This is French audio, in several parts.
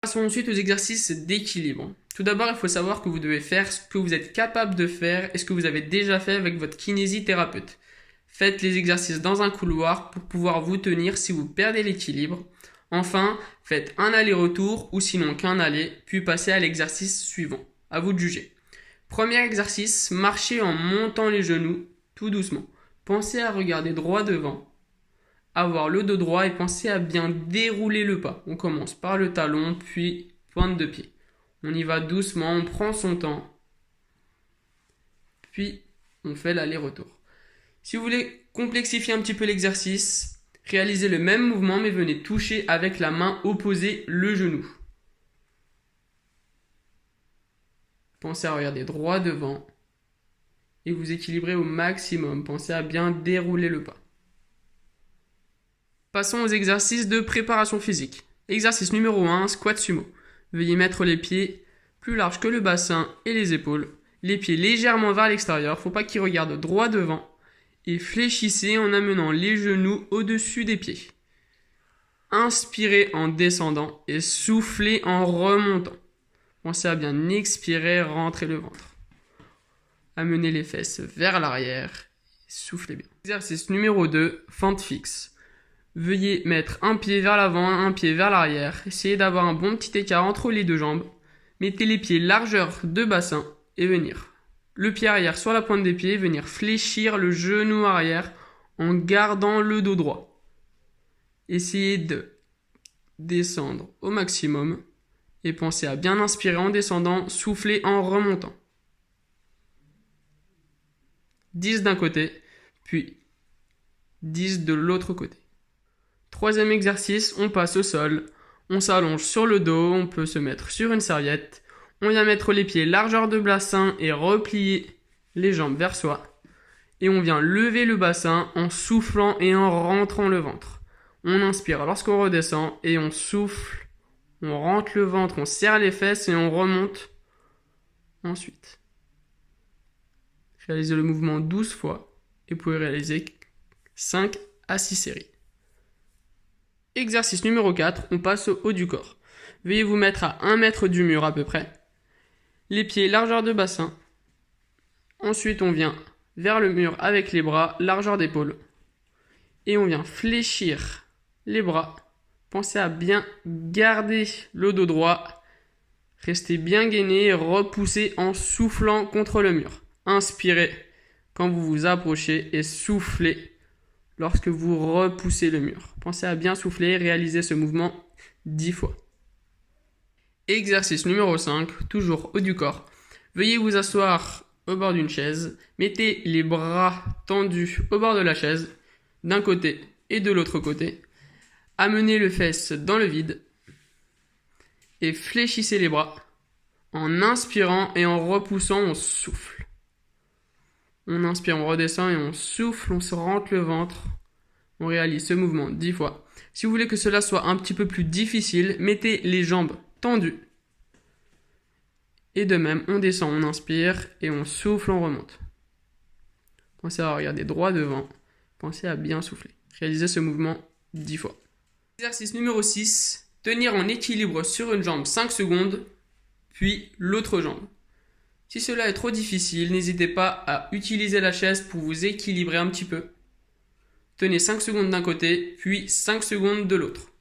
Passons ensuite aux exercices d'équilibre. Tout d'abord, il faut savoir que vous devez faire ce que vous êtes capable de faire et ce que vous avez déjà fait avec votre kinésithérapeute. Faites les exercices dans un couloir pour pouvoir vous tenir si vous perdez l'équilibre. Enfin, faites un aller-retour ou sinon qu'un aller, puis passez à l'exercice suivant. À vous de juger. Premier exercice, marchez en montant les genoux tout doucement. Pensez à regarder droit devant, avoir le dos droit et pensez à bien dérouler le pas. On commence par le talon, puis pointe de pied. On y va doucement, on prend son temps, puis on fait l'aller-retour. Si vous voulez complexifier un petit peu l'exercice, réalisez le même mouvement mais venez toucher avec la main opposée le genou. Pensez à regarder droit devant et vous équilibrez au maximum. Pensez à bien dérouler le pas. Passons aux exercices de préparation physique. Exercice numéro 1, squat sumo. Veuillez mettre les pieds plus larges que le bassin et les épaules. Les pieds légèrement vers l'extérieur, faut pas qu'ils regardent droit devant. Et fléchissez en amenant les genoux au-dessus des pieds. Inspirez en descendant et soufflez en remontant. Pensez à bien expirer, rentrer le ventre. Amenez les fesses vers l'arrière et soufflez bien. Exercice numéro 2, fente fixe. Veuillez mettre un pied vers l'avant, un pied vers l'arrière. Essayez d'avoir un bon petit écart entre les deux jambes. Mettez les pieds largeur de bassin et venir. Le pied arrière sur la pointe des pieds, venir fléchir le genou arrière en gardant le dos droit. Essayez de descendre au maximum et pensez à bien inspirer en descendant, souffler en remontant. 10 d'un côté, puis 10 de l'autre côté. Troisième exercice, on passe au sol, on s'allonge sur le dos, on peut se mettre sur une serviette, on vient mettre les pieds largeur de bassin et replier les jambes vers soi, et on vient lever le bassin en soufflant et en rentrant le ventre. On inspire lorsqu'on redescend et on souffle, on rentre le ventre, on serre les fesses et on remonte ensuite. Réalisez le mouvement 12 fois et vous pouvez réaliser 5 à 6 séries. Exercice numéro 4, on passe au haut du corps. Veuillez vous mettre à 1 mètre du mur à peu près. Les pieds largeur de bassin. Ensuite, on vient vers le mur avec les bras, largeur d'épaule. Et on vient fléchir les bras. Pensez à bien garder le dos droit. Restez bien gainé, repoussez en soufflant contre le mur. Inspirez quand vous vous approchez et soufflez lorsque vous repoussez le mur. Pensez à bien souffler, réalisez ce mouvement 10 fois. Exercice numéro 5, toujours haut du corps. Veuillez vous asseoir au bord d'une chaise. Mettez les bras tendus au bord de la chaise, d'un côté et de l'autre côté. Amenez le fesse dans le vide et fléchissez les bras. En inspirant et en repoussant, on souffle. On inspire, on redescend et on souffle, on se rentre le ventre. On réalise ce mouvement 10 fois. Si vous voulez que cela soit un petit peu plus difficile, mettez les jambes tendues. Et de même, on descend, on inspire et on souffle, on remonte. Pensez à regarder droit devant. Pensez à bien souffler. Réalisez ce mouvement 10 fois. Exercice numéro 6. Tenir en équilibre sur une jambe 5 secondes, puis l'autre jambe. Si cela est trop difficile, n'hésitez pas à utiliser la chaise pour vous équilibrer un petit peu. Tenez 5 secondes d'un côté, puis 5 secondes de l'autre.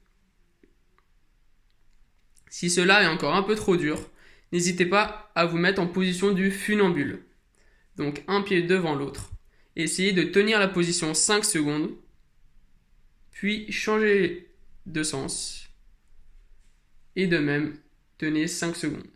Si cela est encore un peu trop dur, n'hésitez pas à vous mettre en position du funambule. Donc un pied devant l'autre. Essayez de tenir la position 5 secondes, puis changez de sens. Et de même, tenez 5 secondes.